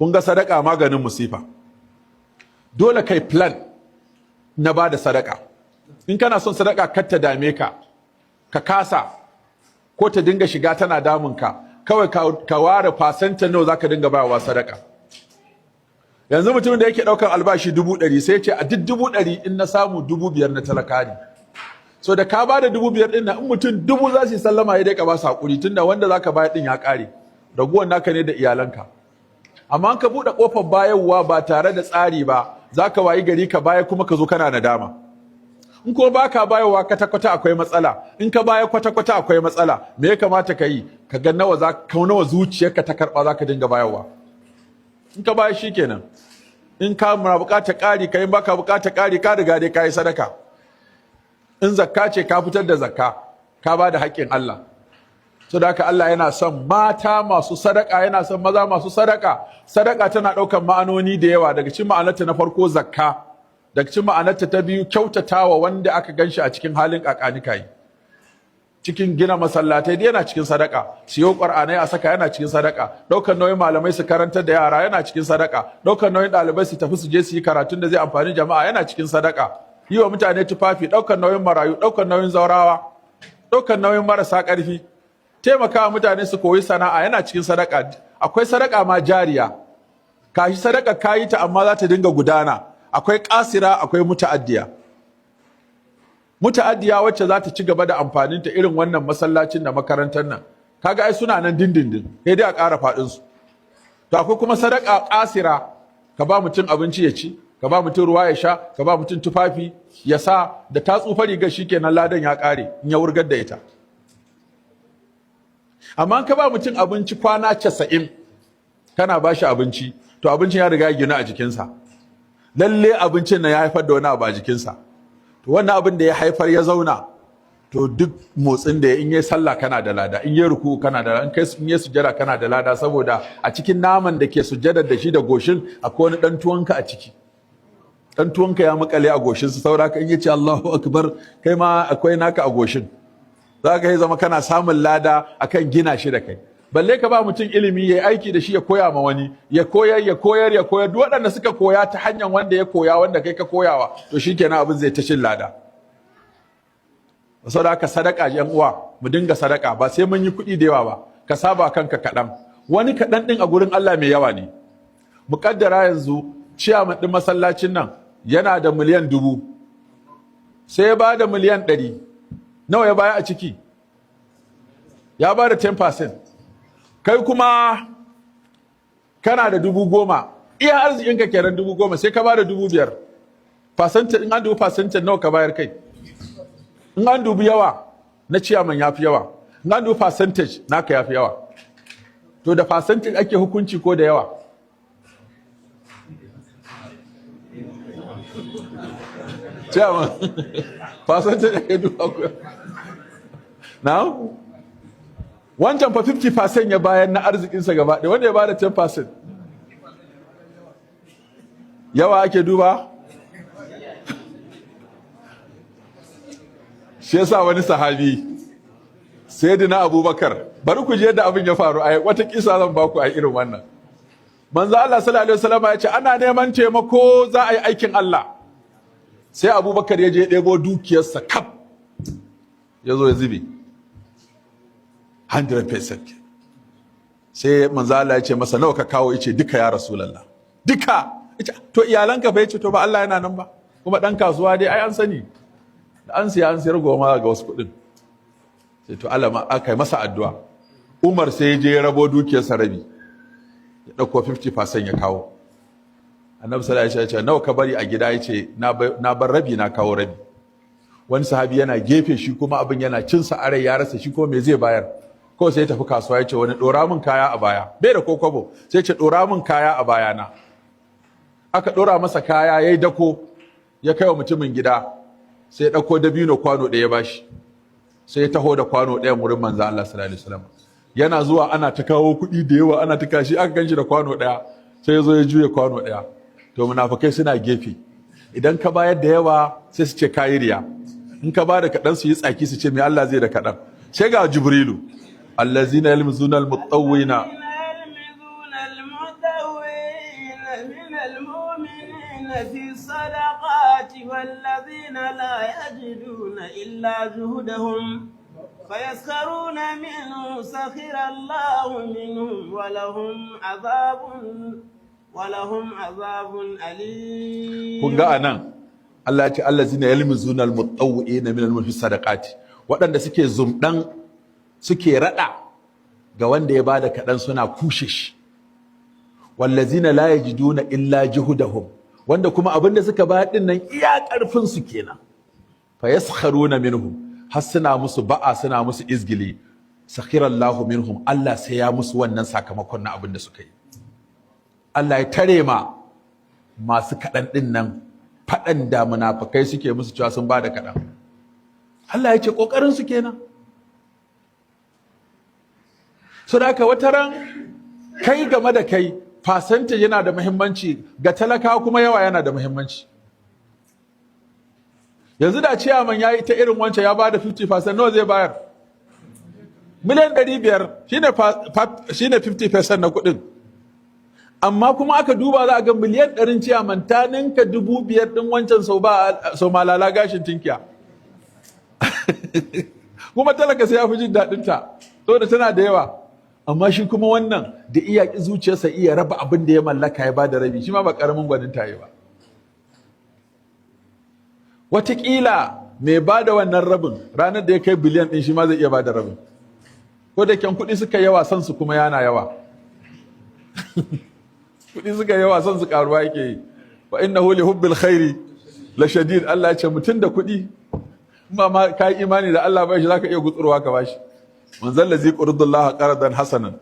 kun ga sadaka maganin musifa. Dole kai plan na ba da sadaka. In kana son sadaka kar ta dame ka, ka kasa ko ta dinga shiga tana damunka, kawai ka ware fasanta nawa za ka dinga bawa sadaka. Yanzu mutum da yake ɗaukar albashi 100,000 sai ce a duk 100,000 in na samu 5,000 na talaka ne. So da ka ba da 5,000 ɗin nan in mutum 1,000 za su yi sallama ya dai ka ba su haƙuri tunda wanda za ka bayar ɗin ya ƙare. Raguwan naka ne da iyalanka. Amma ka buɗe ƙofar bayarwa ba tare da tsari ba, za ka wayi gari ka baya kuma ka zo kana nadama. In kuma ba ka bayarwa kwata-kwata akwai matsala, in ka baya kwata-kwata akwai matsala, me ya kamata ka yi? Ka ga nawa zuciyarka ta karɓa za ka dinga bayarwa. In ka baya shi kenan. In ka muna buƙatar ƙari, ka yi ba ka buƙatar ƙari, ka riga dai ka yi sadaka. In zakka ce ka fitar da zakka, ka ba da haƙƙin Allah. So da haka Allah yana son mata masu sadaka, yana son maza masu sadaka. Sadaka tana ɗaukar ma'anoni da yawa. Daga cikin ma'anarta na farko zakka, daga cikin ma'anarta ta biyu kyautatawa wanda aka ganshi a cikin halin kakanikai. Cikin gina masallatai da yana cikin sadaka, siyo ƙur'anai a saka yana cikin sadaka, ɗaukar nauyin malamai su karantar da yara yana cikin sadaka, ɗaukar nauyin ɗalibai su tafi su je su yi karatun da zai amfani jama'a yana cikin sadaka, yi wa mutane tufafi, ɗaukar nauyin marayu, ɗaukar nauyin zaurawa, ɗaukar nauyin marasa ƙarfi, taimakawa mutane su koyi sana'a yana cikin sadaka. Akwai sadaka ma jariya, kashi sadaka kayi ta amma za ta dinga gudana. Akwai ƙasira, akwai muta'addiya. Muta'addiya wacce za ta ci gaba da amfanin ta irin wannan masallacin da makarantar nan. Kaga ai suna nan dindindin, sai dai a ƙara faɗin su. To akwai kuma sadaka ƙasira, ka ba mutum abinci ya ci, ka ba mutum ruwa ya sha, ka ba mutum tufafi ya sa, da ta tsufa rigar shikenan ladan ya ƙare in ya wurgar da ita. Amma ka ba mutum abinci kwana 90 kana ba shi abinci, to abincin ya riga ya gina a jikinsa. Lalle abincin nan ya haifar da wani abu a jikinsa. To wannan abin da ya haifar ya zauna, to duk motsin da in yi sallah kana da lada, in yi ruku kana da lada, in yi sujjada kana da lada, saboda a cikin naman da ke sujjadar da shi da goshin akwai wani ɗan tuwonka a ciki. Ɗan tuwonka ya makale a goshinsa, saboda in yi ce Allahu Akbar, kai ma akwai naka a goshin. Za ka yi zama kana samun lada akan gina shi da kai. Balle ka ba mutum ilimi ya yi aiki da shi ya koya ma wani, ya koyar duk waɗanda suka koya ta hanyar wanda ya koya wanda kai ka koyawa, to shi kenan abin zai ta cin lada. Saboda haka sadaka yan uwa, mu dinga sadaka ba sai mun yi kuɗi da yawa ba, ka saba kanka kaɗan. Wani kaɗan ɗin a gurin Allah mai yawa ne. Muƙaddara yanzu ciyaman ɗin masallacin nan yana da miliyan 1000, sai ya ba da miliyan 100. Nawa ya baya a ciki? Ya ba da 10%. Kai kuma kana da 10,000, iya arzikinka kenan 10,000, sai ka ba da 5,000. Fasanta in an dubi fasanta nawa ka bayar kai? In an dubi yawa na ciyaman ya fi yawa, in an dubi percentage naka ya fi yawa. To da percentage ake hukunci ko da yawa? Ciyaman percentage ake duba. Now, wancan fa 50% ya bayan na arzikinsa gaba ɗaya, wanda ya bada 10%. Yawa ake duba? Shi yasa wani sahabi, Sayyidina Abubakar, bari ku je yadda abin ya faru, a wata kisa zan baku a irin wannan. Manzo Allah sallallahu alaihi wasallam ya ce ana neman taimako za a yi aikin Allah. Sai Abubakar ya je ɗebo dukiyarsa kaf, ya zo ya zube 100%. Sai manzo Allah ya ce masa nawa ka kawo, yace duka ya Rasulullah. Duka. To iyalanka fa, yace to ba Allah yana nan ba. Kuma dan kasuwa dai ai an sani. Da an siya an sayar goma ga wasu kuɗin. Sai to Allah ma aka yi masa addu'a. Umar sai ya je ya rabo dukiyarsa rabi. Ya dauko 50% ya kawo. Annabi sallallahu alaihi wasallam ya ce nawa ka bari a gida, yace na bar rabi na kawo rabi. Wani sahabi yana gefe shi kuma abin yana cin sa arai, ya rasa shi ko me zai bayar. Ko sai ya tafi kasuwa ya ce wani dora min kaya a baya, bai da kokobo, sai ya ce dora min kaya a baya na. Aka dora masa kaya yayi dako, ya kai wa mutumin gida, sai ya dauko dabino kwano ɗaya ya bashi, sai ya taho da kwano ɗaya wurin manzo Allah sallallahu alaihi wasallam. Yana zuwa ana ta kawo kuɗi da yawa, ana ta kashi, aka ganshi da kwano ɗaya, sai ya zo ya juye kwano ɗaya. To munafikai suna gefe, idan ka bayar da yawa sai su ce kayi riya, in ka ba da kaɗan su yi tsaki su ce me Allah zai da kaɗan. Sai ga Jibrilu, allazina yalmizuna almutawwina من المؤمنين في الصدقات والذين لا يجدون إلا جهدهم فيسخرون منه سخر الله منهم ولهم عذاب أليم. kun ga anan Allah ya ce allazina yalmizuna almutawwi'ina min almulki sadaqati, waɗanda suke zumdan suke rada ga wanda ya bada kaɗan suna kushe shi. Wallazina la yajiduna illa juhudahum, wanda kuma abinda suka bayar din nan iya karfin su kenan. Fa yaskharuna minhum, har suna musu ba'a suna musu izgili. Sakhirallahu minhum, Allah sai ya musu wannan sakamakon na abinda suka yi. Allah ya tare ma masu kaɗan din nan faɗan da munafikai suke musu cewa sun bada kaɗan. Allah ya ce kokarin su kenan. Sadaka wataran kai game da kai percentage yana da muhimmanci, ga talakawa kuma yawa yana da muhimmanci. Yanzu da ciyaman ya yi ta irin wancan ya bada 50%, nawa zai bayar? Miliyan 500 shine 50% na kuɗin. Amma kuma aka duba za a ga miliyan 100 ciyaman ta ninka 5,000 ɗin wancan sau malala gashin tinkiya. Kuma talaka sai ya fi jin daɗinta, saboda tana da yawa. Amma shi kuma wannan da iya zuciyarsa iya raba abin da ya mallaka ya bada rabi, shi ma ba karamin gwanin tayi ba. Wataƙila mai bada wannan rabin ranar da ya kai biliyan ɗin shi ma zai iya bada rabin. Ko da kyan kuɗi suka yawa son su kuma yana yawa. Kuɗi suka yawa son su karuwa yake yi. Wa innahu li hubbil khairi la shadid. Allah ya ce mutum da kuɗi kuma ma kai imani da Allah ba shi zaka iya gutsurwa ka bashi. Man zalla zai qurdullaha qardan hasanan